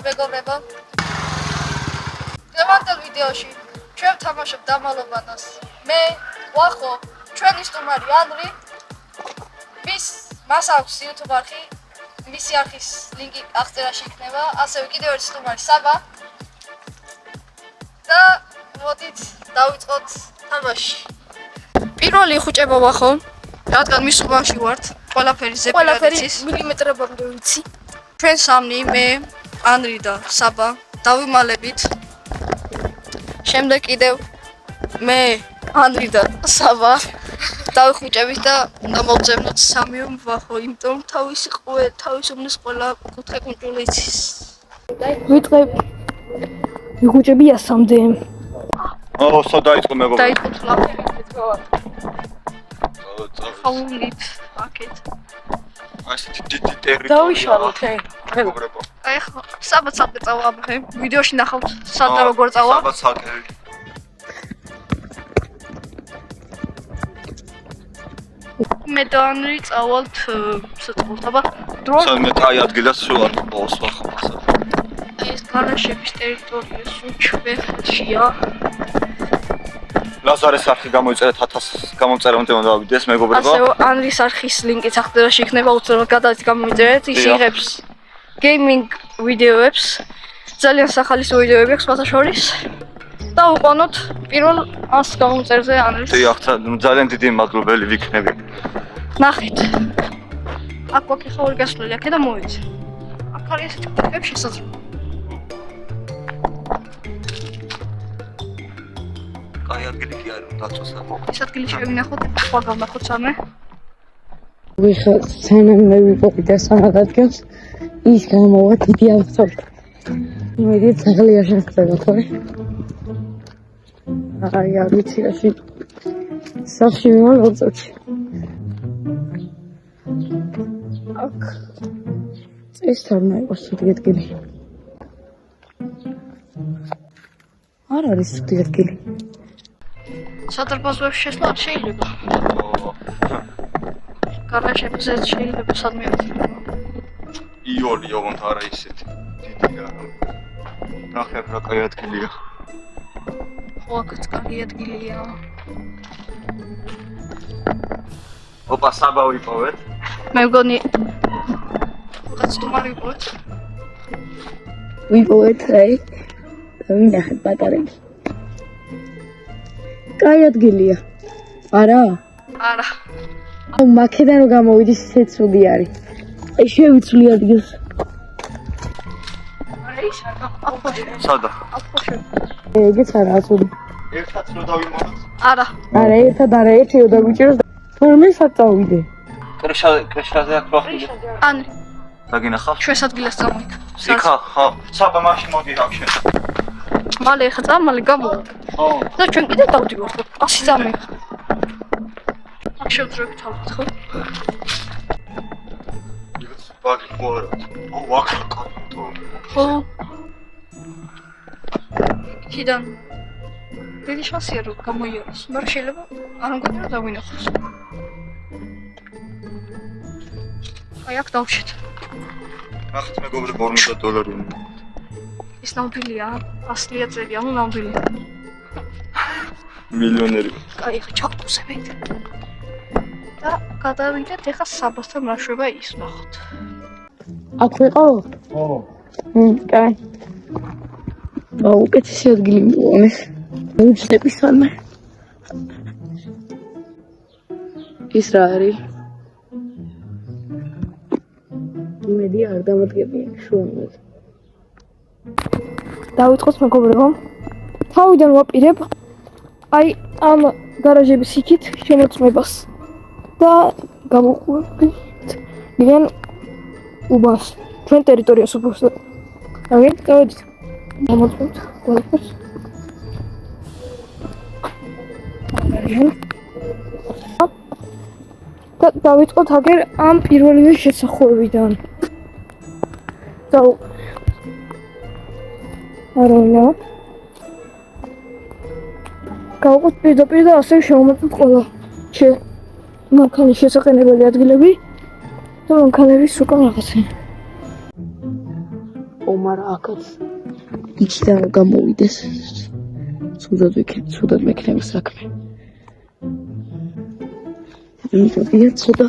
მეგობრებო. დღევანდელ ვიდეოში ჩვენ ვთამაშობ დამალობანას. მე ვახო, ჩვენი სტუმარი ანდრი. მას აქვს YouTube არხი. მისი არხის ლინკი აღწერაში იქნება. ასევე კიდევ ერთი სტუმარი საბა. და მოდით დავიწყოთ თამაში. პირველი ხუჭება ვახო. რადგან მის უბანში ვართ, ყველაფერი ზეპირადიცის მილიმეტრებამდე ვიცი. ჩვენ სამნი, მე, ანდრი და საბა დავიმალებით. შემდეგ კიდევ მე, ანდრი და საბა დავიხუჭებით და უნდა მოვძებნოთ სამიო ვახო, იმიტომ თავის უბნის ყველა კუთხე კუნჭული იცის. ვიტყვი ვიხუჭები 100-მდე. სო დაიწყო მეგობრებო. დაიწყოთ ლაპტოპი ძღვა. ხაულით აკეთ. ასეთი დიდი ტერიტორია. დავიშალოთ მეგობრებო. აი ხო, საბა ცალკე წავა მე ვიდეოში ნახავთ სად და როგორ წავა. საბა ცალკე. მე და ანდრი წავალთ საწყობთ, აბა დრო. მე კაი ადგილას სულ არ ყავს ახლა. ეს გარაშების ტერიტორია სულ ჩვენშია. ლაზარეს არხი გამოიწერეთ 1000 გამომწერამდე უნდა ავიდეს მეგობრებო. ასევე ანდრის არხის ლინკიც აღწერაში იქნება, უცებად გადავით გამოიწერეთ, ის იღებს გეიმინგ ვიდეოებს, ძალიან სახალისო ვიდეოები აქვს მათ შორის. და უყანოთ პირველ 100 გამომწერზე ანდრის. დიახ, ძალიან დიდი მადლობელი ვიქნები. ნახეთ. აქ ვაკი ხაური გასვლელი, აქედან მოვიდე. აქ არის ესეთი კუთხეები შესაძლოა. კაი ადგილი კი არის დაწოს აქ. ეს ადგილი შევინახოთ, სხვა გავნახოთ სამე. ვიხარ სანამ მე ვიყავი და სანამ ადგილს ის გამოვა დიდი ავწევთ. იმედი ძაღლია შეხვდება ხო? აი არ ვიცი რაში სახში მოვაწოთ. აქ წესთან მაიყოს დიდი ადგილი. არ არის დიდი ადგილი. სადარბაზოებში შესვლა არ შეიძლება. გარაშებზე შეიძლება სადმე აღწევო. იური ოღონდ არა ისეთი დიდი რა. ნახეთ რა კაი ადგილია. ხო, აქაც კარგი ადგილია. ოპა საბა ვიპოვეთ. მე მგონი რაც სტუმარი ვიპოვეთ. ვიპოვეთ აი და ვინახეთ პატარები. კაი ადგილია. არა? არა. აუ მაქედან რომ გამოვიდეს ცეცუდი არის. აი შევიცვლი ადგილს. არა ის არა. სადა? ეგეც არა აცული. ერთად რო დავიმოვოთ. არა. არა ერთად არა ერთი რო დაგვიჭიროს. თორმე სად წავიდე? კრეშაზე აქ ვახდი. ანდრი, დაგინახავ? ჩვენს ადგილას წამოიქ. იქა, ხო. საბა მაშინ მოდი აქ შენ. მალე ხა წამალი გამოვა. ხო. და ჩვენ კიდე დავდივართ. 100 წამი. აქ შევძრებთ ალბათ, ხო? ეს ბაგი ხო არა. ვაქ კატო. ხო. კიდან დიდი შანსია რომ გამოიაროს, მაგრამ შეიძლება არ მგონი რომ დავინახოს. აი აქ დავშეთ. ნახეთ მეგობრებო $40. ის ნამდვილია, ასლია წელი, ანუ ნამდვილია. მილიონერი. აი ხა ჩავკუსებით. და გადავიდეთ ეხა საბასთან რაშვება ის ნახოთ. აქ ვიყო? ხო. კაი. უკეთესი ადგილი მოვონეს. უჩნდები სამე. ის რა არის? იმედი არ დამოდგები შუამდე. დავიწყოთ მეგობრებო. თავიდან ვაპირებ აი ამ გარაჟების იქით შემოწმებას და გავუყვებით ძალიან უბანს ჩვენ ტერიტორიას უბრალოდ. დავიდეთ. გამოწმოთ ყველაფერს. და დავიწყოთ აგერ ამ პირველივე შესახვევიდან. არა. გავუყოთ პირდაპირ და ასევე შევამოწმოთ ყველა მანქანის შესაყენებელი ადგილები და მანქანების უკან რაღაცა. ომარ აქაც იქიდან გამოვიდეს. ცუდად მექნება საქმე. მიდია ცოტა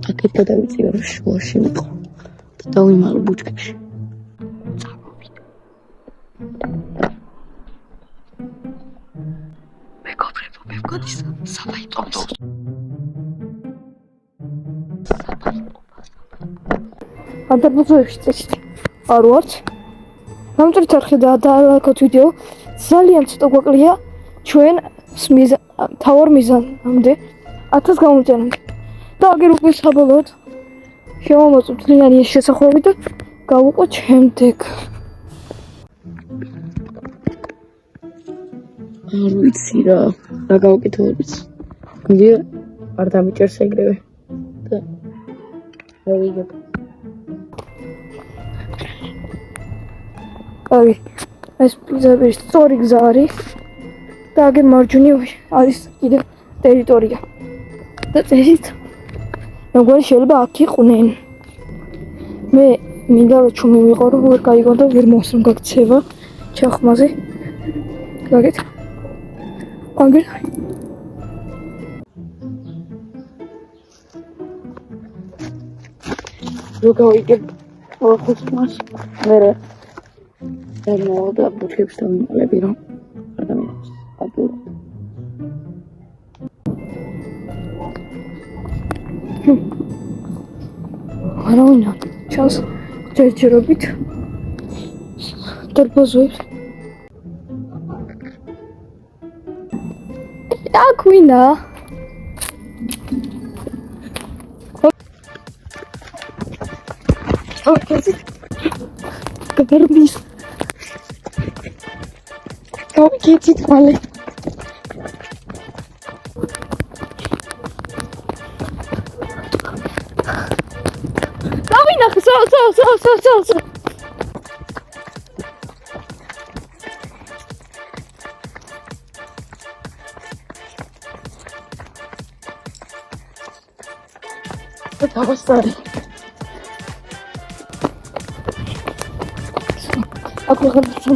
აკეთ და დავიწია რომ შუაში ვიყო. და დავიმალო ბუჩქებში. მეგობრებო, მე მგონის საბაიტო. ადამიანებში წესით არ ვართ. გამწრით არხი და დაალაგოთ ვიდეო. ძალიან ცოტა გვაკლია ჩვენ თავარ მიზანამდე 1000 გამომწერამდე. და აგერ უკვე საბოლოოდ შევამოწმოთ მთლიანი ეს შესახვევი და გავუყოთ შემდეგ. არ ვიცი რა გავაკეთო არ ვიცი. მიდია არ დამიჭერს ეგრევე. და ავიღებ. აი, ეს პიზების სწორი გზა არის და აგერ მარჯვნივ არის კიდევ ტერიტორია. და წესით როგორ შეიძლება აქ იყვნენ. მე მინდა ჩუმი ვიყო რომ ვერ გაიგო და ვერ მოსულ გაქცევა ჩახმაზე. გაგეთ. აგერ რო გავიგებ ოხოს მას მერე და ბუჩქებს დავიმალები რომ ადამიანს აბურო. არავინა ჩანს ჯერჯერობით დარბაზებს. აქ ვინა? გაბერმის გავიქეცით მალე. დავინახე, სო. და დავასწარი. აქ ვიღებსო.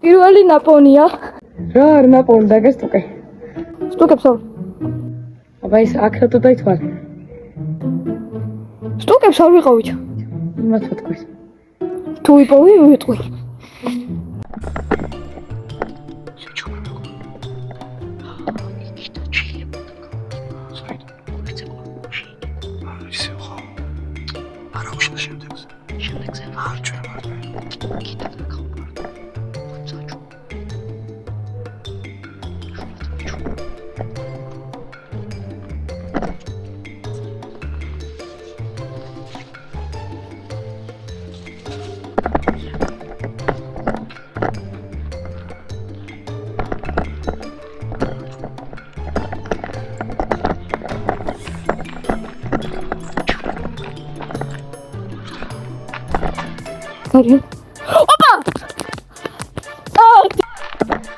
პირველი ნაპონია. რა არ ნაპოვნი დაგესტუკე. სტუკებს არ. აბა ის აქ რატო დაითვალე? სტუკებს არ ვიყავით. იმათ ვთქვის. თუ ვიპოვი, ვიტყვი. Sorry. Opa!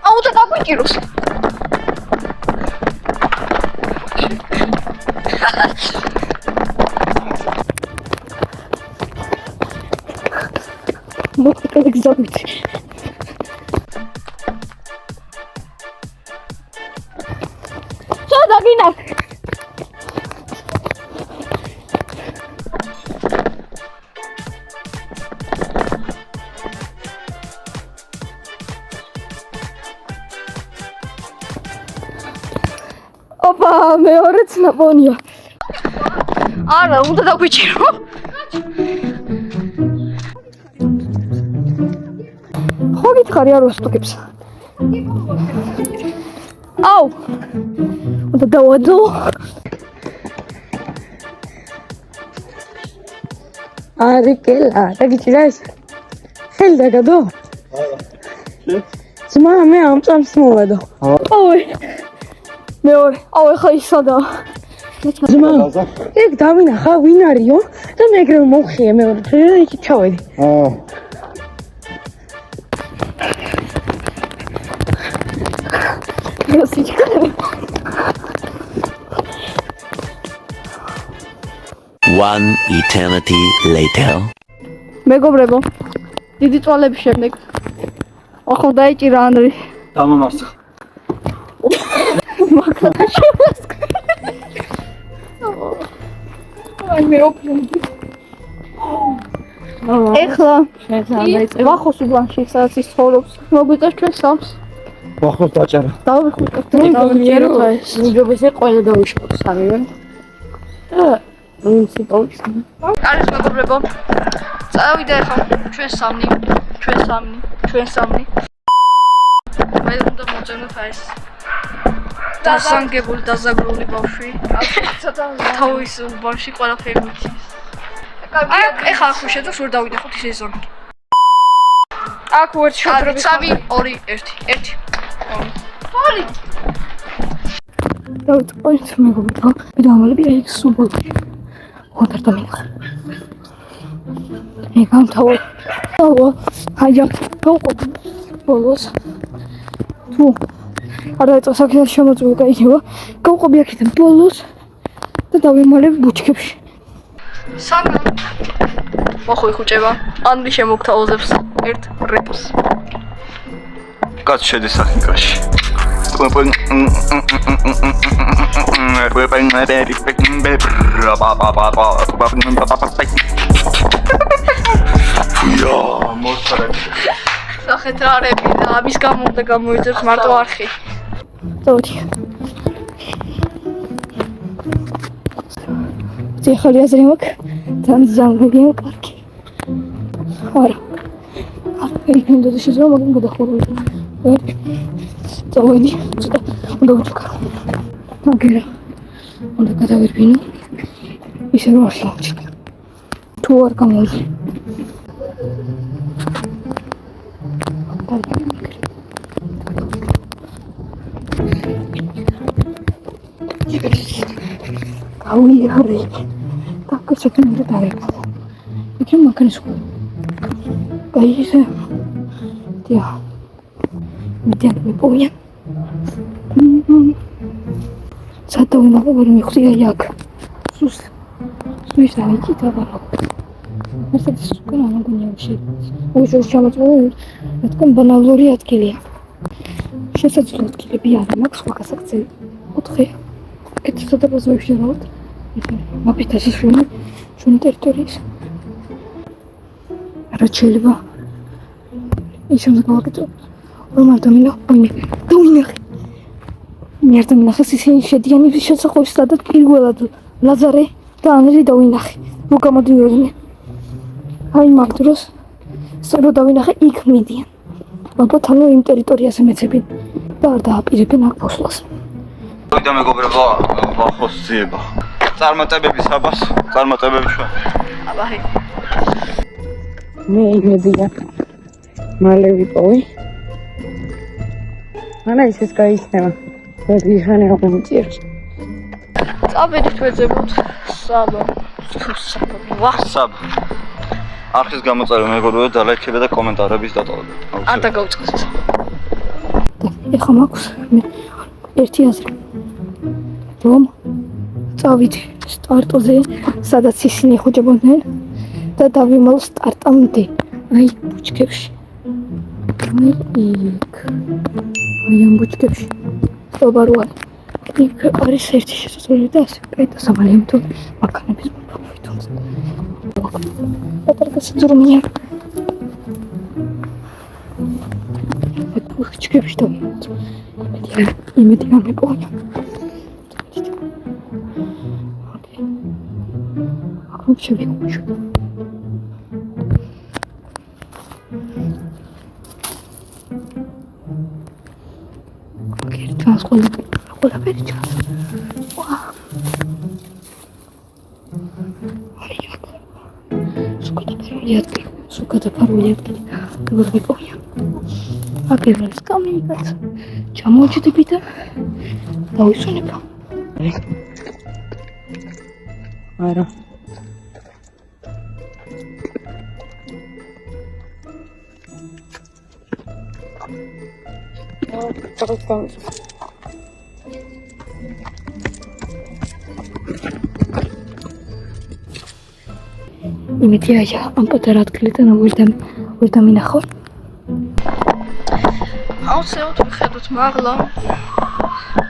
აუ და გაგვიჭიროს. მოკლედ გზავით. დაგინახე. ოპა, მეორეც ნაპონია. არა, უნდა დაგვიჭირო. ხო გითხარი არ ვასტუკებს. აუ. უნდა დავადო. არი კელა, დაგიჭირა ეს? ხელი დაგადო? ძმა, მე ამ წამს მოვადო. აუე. მეორე, აუ ეხა ისადა. ძმა, ეგ დავინახა ვინ არისო და მე ეგრევე მომხია მეორე დღე და იქით ჩავედი. გასიჩქარე. One eternity later. მეგობრებო, დიდი წვალების შემდეგ ახლა დაიჭირა ანდრი. დამამარცხა. მაგადა შემასკ. აი მე ოპლენდი. ეხლა ვახოს უბანში სადაც ის ცხოვრობს. მოგვიწევს ჩვენ სამს. ვახოს დაჭერა. დავიხუტოთ. მიგობესე ყველა დავიშოთ სამივე. და მუნიციპალიტეტი. არის მეგობრებო. წავიდა ახლა ჩვენ სამნი. მე უნდა მოწმოთ ეს დასანგებული დაზაგრული ბავშვი. თავის უბანში ყველაფერი მიცის. ეხლა ახ შეძლოს ვერ დავიდეხოთ ის ზონი. აქ ვერ შეძრები. 3 2 1 2 დავიწყოთ მეგობრებო. მე დავამალები აი სუბოთი. ხოთარდა მინახა. მე გამთავარ. აი აქ გავყოთ ბოლოს. თუ არ დაიწყოს აქედან შემოწმება გაიგება. გავყობი აქედან ბოლოს და დავიმალებ ბუჩქებში. სანამ მოხო იხუჭება ანდრი შემოგთავაზებს ერთ რეპს. კაც შედის ახიკაში. სახეთ რა რები და ამის გამო უნდა გამოიძებს მარტო არხი. დავთი. ახალი აზრი მაქვს. ძალიან კარგი. არა. იქ მინდა შეძლო, მაგრამ გადახურული. წავედი. უნდა ვჩქარო. მაგერა. უნდა გადავერბინო. ისე რომ არ შევჩქარო. თუ არ გამოიძე. გავიარე. დაკაცეთ მინდა დავერბო. იქნებ მაგარის ხო. გაიზე. დიახ. მიდან მიპოვია. სადავინა ვერ მიხვდია იქ. სუს დავიჭირა ბალო. მერცედეს უკან ამაგონიებში. უშოს ჩამოწმული, რადგან ბანალური ადგილია. შესაძლოა ადგილები არ მაქვს, მაგასაც 4 კეთილსა და ბაზოებში რავთ. მაფიტას ჩვენი ტერიტორიის. რა შეიძლება? ის უნდა გავაკეთო. რომ არ დავინახე. მე არ დავინახეს ისინი შედიან ის შესახვევში, სადაც პირველად ლაზარე და ანდრი დავინახე. მოგამოდიოდნენ. აი მაგ დროს სწორად დავინახე იქ მიდიან. ალბათ ანუ იმ ტერიტორიაზე მეცებინ და არ დააპირებენ აქ ფოსლას. და მეგობრებო, ვახოს ძიება. წარმატებები საბას, წარმატებები შვა. აბაჰი. მე იმედია მალე ვიპოვე. ანა ისეს გაიხსნება. ვიღანა აღმოწიერ. წავედით ვეძებოთ საბა. საბა. არხის გამოწერა მეგობრებო და ლაიქები და კომენტარების დატოვება. არ დაგავწყოთ. ეხლა მაქვს ერთი აზრი. რომ წავიდე სტარტოზე, სადაც ისინი ხუჭებოდნენ და დავიმალ სტარტამდე. აი ბუჩქებში. აი იქ. აი ამ ბუჩქებში. აბაროა. იქ არის ერთი შესასვლელი და ასე. აი და სამალემთო მანქანების მოპოვით. პატარა საძრომია. ბუჩქებში და იმედი არ მეკონა. აქ შევიკუჩო. კერტას ყველაფერი ჩანს. ვა. აი აქ. სუკადაფარული ადგილი. როგორ მეკონა. აგერს გამიგაც. ჩამოვჭდები და დავისვენებ. არა. იმედია ამ პატარა ადგილიდან ვერ დამინახო. აუცილებლად ვიხედოთ მაღლა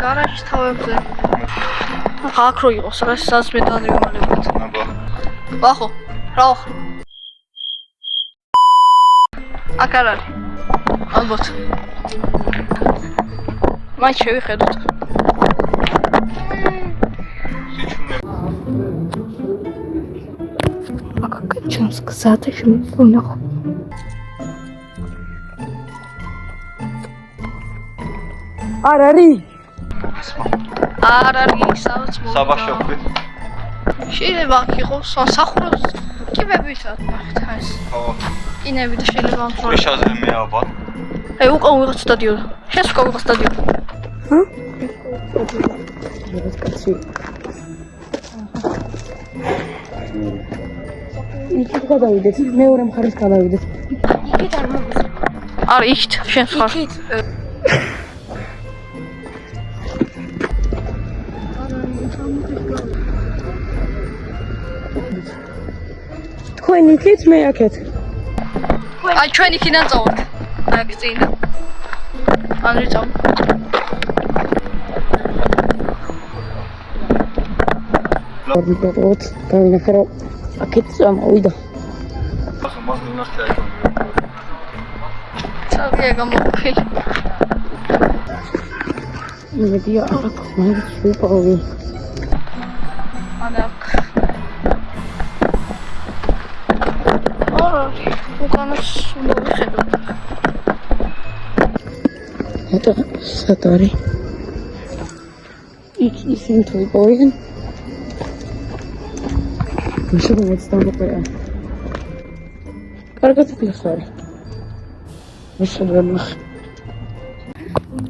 გარაჟის თავებზე. აქ რო იყოს რა საზმედანი ვიმალებთ. ვახო, რა ვახო. აქ არ არის. ალბათ. მაინც შევიხედოთ. აქ ჩანს გზა და შემოვინახო. არ არის. არ არის სადაც მოვა. საბა შევხვდით. შეიძლება აქ იყოს სასახუროს კიბებიცად ნახეთ ეს. ხო. კინები და შეიძლება ამ ვრიშაზე მე აბა. აი უკან ვიღაც სტადიონი. შენ უკან ვიღაც სტადიონი. ეს კაცი. იქით გადავიდეთ, მეორე მხარეს გადავიდეთ. არა იქით შენ ხარ. თქვენ იქით, მე აქეთ. აი ჩვენ იქიდან წავართ. აქ წინ. ანდრი წავ. ვიბეროთ, გავინახე რომ აქეთ წამოვიდა. მაგნას ჩაიქო. წავია გამოხილ. იმედია აქ მაინც ვიპოვე. ანა. უკანას უნდა ვიხედოთ. ეტა სად არის? იქ ისინი თუ ვიპოვენ. შეიძლება დავყერა. კარგად ვიხარ. შეიძლება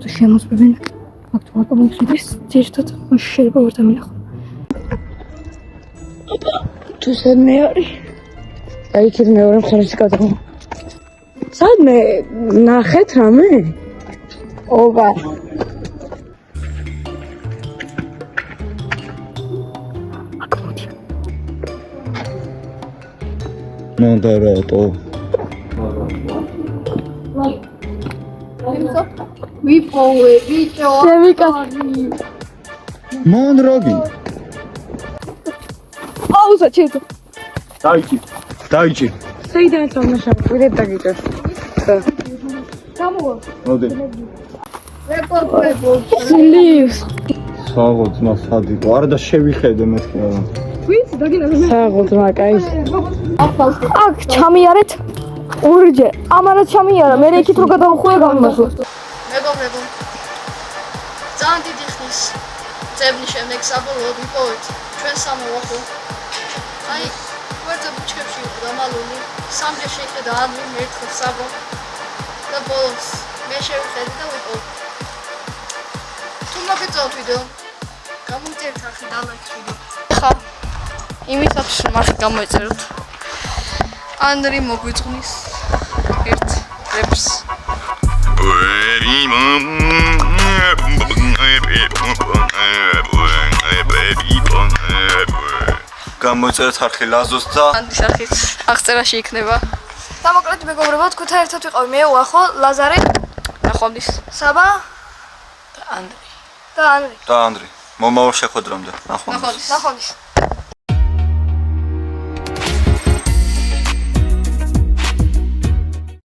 თუ შემოსწრებენ აქტუალურად მომხდრის ძირთად შეიძლება ვერ დამინახო. თუ სადმე არის? აი იქით მეორე მხარეს გადავა. სადმე ნახეთ რამე? ობა. მანდარატო. ვიპოვე ბიჭო. მან როგი. აუ საჩერტო. დაიჭი. საიდან თამაშა? ვიდეთ დაგიჭერ. გამოვა. მოდი. ლივს. საღოთ მასადიკო. არა და შევიხედე მეთქი რა. ვიცი დაგინახე. საღოთ მაკაი. აქ ჩამიარეთ ორჯერ. ამარად ჩამიარა, მე იქით რო გადავხვია გამიმართლა. მეგობრებო. ძალიან დიდი ხნის წევნის შემდეგ საბოლოოდ ვიპოვეთ ჩვენ სამოვახო. აი, ვერცა ბუჩქებში იყო დამალული, სამჯერ შეხედა ადვი მერთხელ საბო. და ბოლოს მე შევხედე და ვიპოვე. თუ მოგეწონთ ვიდეო, გამოიწერეთ ახლა და ლაიქს ვიდეო. ხა იმისათვის მას გამოიწეროთ. ანდრი მოგვიწყნის ერთ რეპს. გამოიწერეთ არხი ლაზოს და ანდის არხით აღწერაში იქნება. დამოკლედ მეგობრებო, თქვენთან ერთად ვიყავი მე უახო, ლაზარე, ნახვამდის, საბა და ანდრი. და ანდრი. მომავალ შეხვედრამდე. ნახვამდის. ნახვამდის.